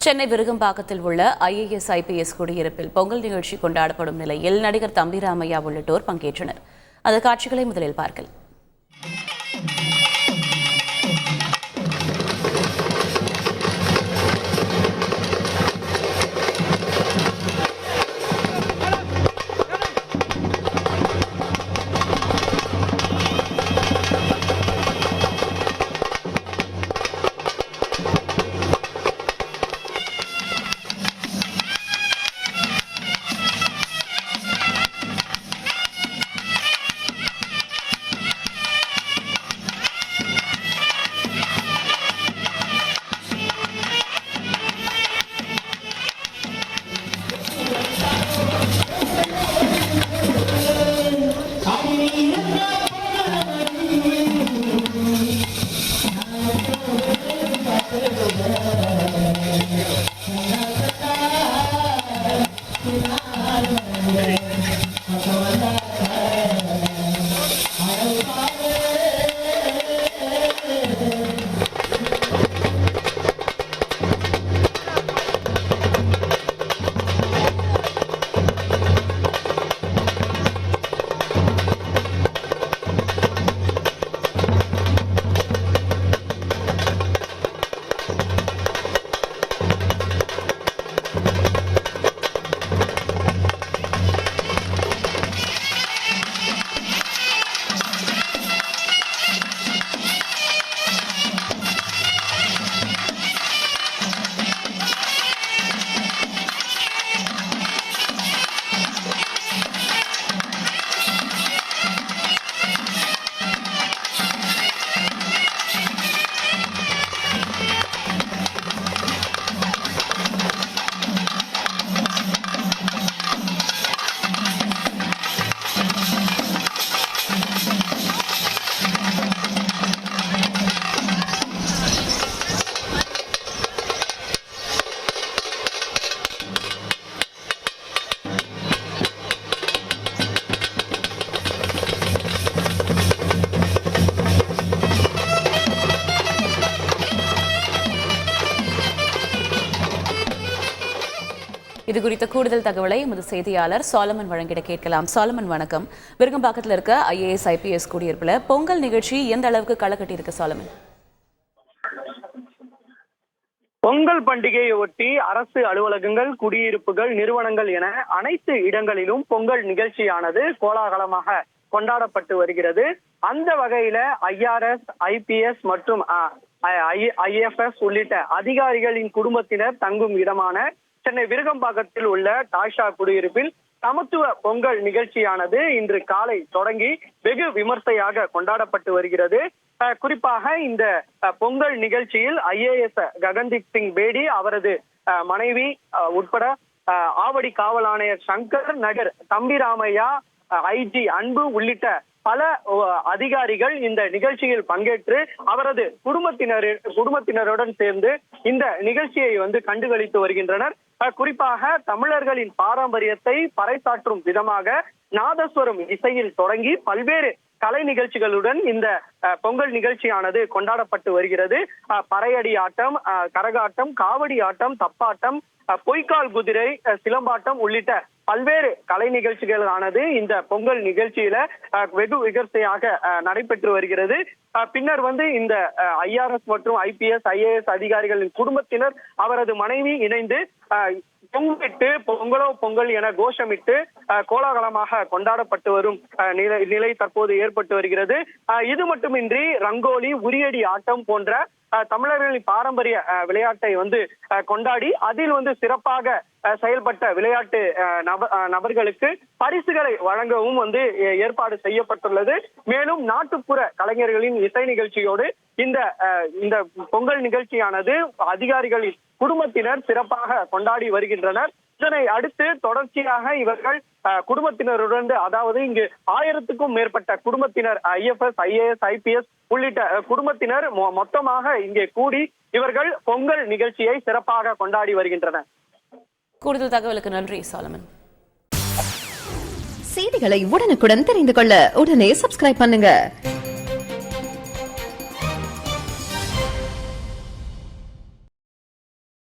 சென்னை விருகம்பாக்கத்தில் உள்ள IAS IPS குடியிருப்பில் பொங்கல் நிகழ்ச்சி கொண்டாடப்படும் நிலையில் நடிகர் தம்பி ராமையா உள்ளிட்டோர் பங்கேற்றனர். அந்த காட்சிகளை முதலில் பார்க்கலாம். இது குறித்த கூடுதல் தகவலை எமது செய்தியாளர் சாலமன் வழங்கிட கேட்கலாம். சாலமன் வணக்கம். விருகம்பாக்கத்தில் இருக்க IAS IPS குடியிருப்புல பொங்கல் நிகழ்ச்சி எந்த அளவுக்கு களை கட்டி இருக்கு சாலமன்? பொங்கல் பண்டிகையை ஒட்டி அரசு அலுவலகங்கள், குடியிருப்புகள், நிறுவனங்கள் என அனைத்து இடங்களிலும் பொங்கல் நிகழ்ச்சியானது கோலாகலமாக கொண்டாடப்பட்டு வருகிறது. அந்த வகையில IRS, IPS மற்றும் IFS உள்ளிட்ட அதிகாரிகளின் குடும்பத்தினர் தங்கும் இடமான சென்னை விருகம்பாக்கத்தில் உள்ள டாஷா குடியிருப்பில் சமத்துவ பொங்கல் நிகழ்ச்சியானது இன்று காலை தொடங்கி வெகு விமர்சையாக கொண்டாடப்பட்டு வருகிறது. குறிப்பாக இந்த பொங்கல் நிகழ்ச்சியில் IAS ககன்தீப் சிங் பேடி, அவரது மனைவி உட்பட ஆவடி காவல் ஆணையர் சங்கர், நகர் தம்பி ராமையா, IG அன்பு உள்ளிட்ட பல அதிகாரிகள் இந்த நிகழ்ச்சியில் பங்கேற்று அவரது குடும்பத்தினருடன் சேர்ந்து இந்த நிகழ்ச்சியை கண்டுகளித்து வருகின்றனர். குறிப்பாக தமிழர்களின் பாரம்பரியத்தை பறைசாற்றும் விதமாக நாதஸ்வரம் இசையில் தொடங்கி பல்வேறு கலை நிகழ்ச்சிகளுடன் இந்த பொங்கல் நிகழ்ச்சியானது கொண்டாடப்பட்டு வருகிறது. பறையடி ஆட்டம், கரகாட்டம், காவடி ஆட்டம், தப்பாட்டம், பொய்க்கால் குதிரை, சிலம்பாட்டம் உள்ளிட்ட பல்வேறு கலை நிகழ்ச்சிகளானது இந்த பொங்கல் நிகழ்ச்சியில வெகு விமர்சையாக நடைபெற்று வருகிறது. பின்னர் இந்த IRS மற்றும் IPS, IAS அதிகாரிகளின் குடும்பத்தினர், அவரது மனைவி இணைந்து பொங்கிட்டு பொங்கலோ பொங்கல் என கோஷமிட்டு கோலாகலமாக கொண்டாடப்பட்டு வரும் நிலை தற்போது ஏற்பட்டு வருகிறது. இது மட்டுமின்றி ரங்கோலி, உரியடி ஆட்டம் போன்ற தமிழர்களின் பாரம்பரிய விளையாட்டை கொண்டாடி அதில் சிறப்பாக செயல்பட்ட விளையாட்டு நபர்களுக்கு பரிசுகளை வழங்கவும் ஏற்பாடு செய்யப்பட்டுள்ளது. மேலும் நாட்டுப்புற கலைஞர்களின் இசை நிகழ்ச்சியோடு இந்த பொங்கல் நிகழ்ச்சியானது அதிகாரிகளின் குடும்பத்தினர் சிறப்பாக கொண்டாடி வருகின்றனர். இதனை அடுத்து தொடர்ச்சியாக இவர்கள் குடும்பத்தினருடன், அதாவது இங்கு 1000க்கும் மேற்பட்ட குடும்பத்தினர், IFS, IAS, IPS உள்ளிட்ட குடும்பத்தினர் மொத்தமாக இங்கே கூடி இவர்கள் பொங்கல் நிகழ்ச்சியை சிறப்பாக கொண்டாடி வருகின்றனர். கூடுதல் தகவலுக்கு நன்றி சாலமன். செய்திகளை உடனுக்குடன் தெரிந்து கொள்ள உடனே சப்ஸ்கிரைப் பண்ணுங்க.